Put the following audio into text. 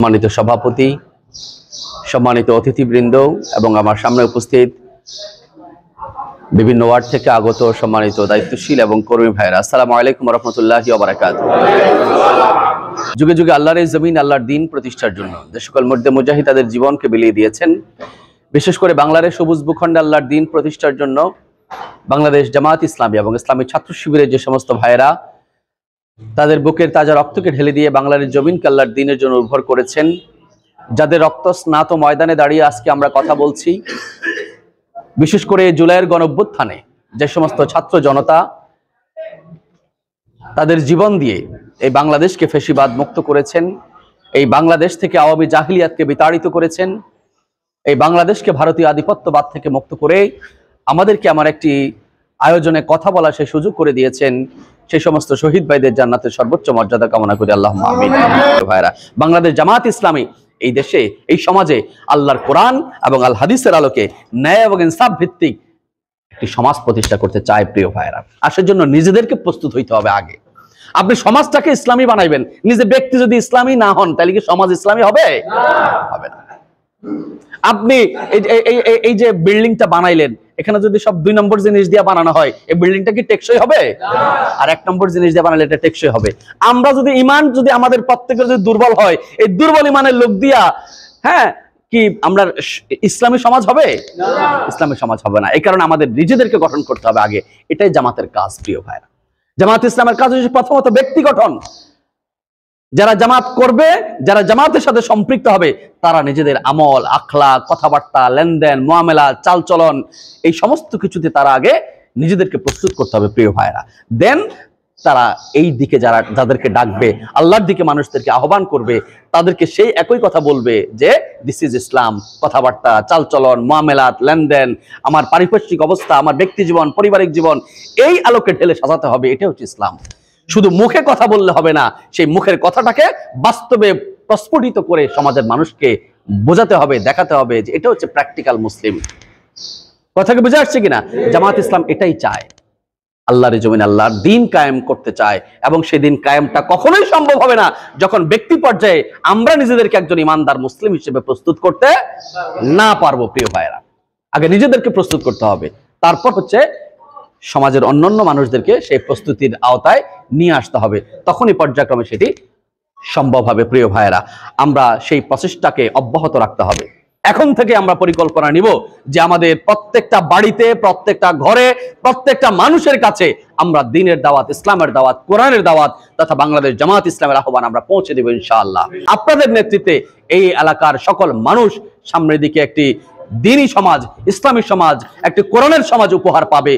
সম্মানিত সভাপতি, সম্মানিত অতিথিবৃন্দ এবং আমার সামনে উপস্থিত বিভিন্ন ওয়ার্ড থেকে আগত সম্মানিত দায়িত্বশীল এবং কর্মী ভাইরা, আসসালামু আলাইকুম ওয়া রাহমাতুল্লাহি ওয়া বারাকাতুহু। যুগে যুগে আল্লাহর এই জমিন আল্লাহর দ্বীন প্রতিষ্ঠার জন্য যে সকল মুর্দে মুজাহিদ তাদের জীবনকে বিলিয়ে দিয়েছেন, বিশেষ করে বাংলাদেশ সবুজ ভূখণ্ডে আল্লাহর দ্বীন প্রতিষ্ঠার জন্য বাংলাদেশ জামাত ইসলামী এবং ইসলামী ছাত্র শিবিরের যে সমস্ত ভাইরা তাদের বুকের তাজা রক্তকে ঢেলে দিয়ে বাংলাদেশের জমিনকে আল্লাহর দ্বীনের জন্য উর্বর করেছেন, যাদের রক্ত স্নাত ময়দানে দাঁড়িয়ে আজকে আমরা কথা বলছি, বিশেষ করে জুলাইয়ের গণঅভ্যুত্থানে যে সমস্ত ছাত্র জনতা তাদের জীবন দিয়ে এই বাংলাদেশকে ফ্যাসিবাদ মুক্ত করেছেন, এই বাংলাদেশ থেকে আওয়ামী জাহিলিয়াতকে বিতাড়িত করেছেন, এই বাংলাদেশকে ভারতীয় আধিপত্যবাদ থেকে মুক্ত করে আমাদেরকে আমার একটি আয়োজনে কথা বলা সে সুযোগ করে দিয়েছেন, সেই সমস্ত শহীদ ভাইদের জান্নাতের সর্বোচ্চ মর্যাদা কামনা করি, আল্লাহুম্মা আমিন। ভাইরা, বাংলাদেশ জামাত ইসলামী এই দেশে এই সমাজে আল্লাহর কোরআন এবং আল হাদিসের আলোকে ন্যায় এবং ইনসাফ ভিত্তিক একটি সমাজ প্রতিষ্ঠা করতে চায়। প্রিয় ভাইরা, আর সেজন্য নিজেদেরকে প্রস্তুত হইতে হবে। আগে আপনি সমাজটাকে ইসলামী বানাইবেন, নিজে ব্যক্তি যদি ইসলামী না হন তাহলে কি সমাজ ইসলামী হবে? হবে না। আপনি এই যে বিল্ডিংটা বানাইলেন, এখানে যদি সব 2 নম্বর জিনিস দিয়ে বানানো হয়, এই বিল্ডিংটা কি টেকসই হবে? আর 1 নম্বর জিনিস দিয়ে বানালে এটা টেকসই হবে। আমরা যদি ইমান যদি আমাদের প্রত্যেকের যদি দুর্বল হয়, এই দুর্বল ইমানের লোক দিয়া কি আমরা ইসলামী সমাজ হবে? ইসলামী সমাজ হবে না। এই কারণে আমাদের নিজেদেরকে গঠন করতে হবে আগে। এটাই জামাতের কাজ। প্রিয় ভাইরা, জামাত ইসলামের কাজ হচ্ছে প্রথমত ব্যক্তি গঠন। যারা জামাত করবে, যারা জামাতের সাথে সম্পৃক্ত হবে, তারা নিজেদের আমল, আখলাক, কথাবার্তা, লেনদেন, মুআমেলা, চালচলন এই সমস্ত কিছুতে তারা আগে নিজেদেরকে প্রস্তুত করতে হবে। প্রিয় ভাইরা, দেন তারা এই দিকে যাদেরকে ডাকবে, আল্লাহর দিকে মানুষদেরকে আহ্বান করবে, তাদেরকে সেই একই কথা বলবে যে দিস ইজ ইসলাম। কথাবার্তা, চালচলন, মুআমেলাত, লেনদেন, আমার পারিপার্শ্বিক অবস্থা, আমার ব্যক্তি জীবন, পারিবারিক জীবন, এই আলোকে ঢেলে সাজাতে হবে। এটা হচ্ছে ইসলাম। শুধু মুখে কথা বললে হবে না, সেই মুখের কথাটাকে বাস্তবে প্রস্ফুটিত করে সমাজের মানুষকে বোঝাতে হবে, দেখাতে হবে যে এটা হচ্ছে প্র্যাকটিক্যাল মুসলিম। কথাকে বুঝে আসছে কিনা? জামাত ইসলাম এটাই চায়, আল্লাহর জমিন আল্লাহর দ্বীন কায়েম করতে চায়, এবং সেই দিন কায়েমটা কখনোই সম্ভব হবে না যখন ব্যক্তি পর্যায়ে আমরা নিজেদেরকে একজন ইমানদার মুসলিম হিসেবে প্রস্তুত করতে না পারবো। প্রিয় ভাইরা, আগে নিজেদেরকে প্রস্তুত করতে হবে, তারপর হচ্ছে সমাজের অন্যান্য মানুষদেরকে সেই প্রস্তুতির আওতায় নিয়ে আসতে হবে, তখনই পর্যায়ক্রমে সেটি সম্ভব হবে। প্রিয় ভাইয়েরা, আমরা সেই প্রচেষ্টাকে অব্যাহত রাখতে হবে। এখন থেকে আমরা পরিকল্পনা নিব যে আমাদের প্রত্যেকটা বাড়িতে, প্রত্যেকটা ঘরে, প্রত্যেকটা মানুষের কাছে আমরা দ্বীনের দাওয়াত, ইসলামের দাওয়াত, কোরআনের দাওয়াত তথা বাংলাদেশ জামাত ইসলামের আহ্বান আমরা পৌঁছে দেব ইনশাআল্লাহ। আপনাদের নেতৃত্বে এই এলাকার সকল মানুষ সামনের দিকে একটি দ্বীনী সমাজ, ইসলামী সমাজ, একটি কোরআনের সমাজ উপহার পাবে।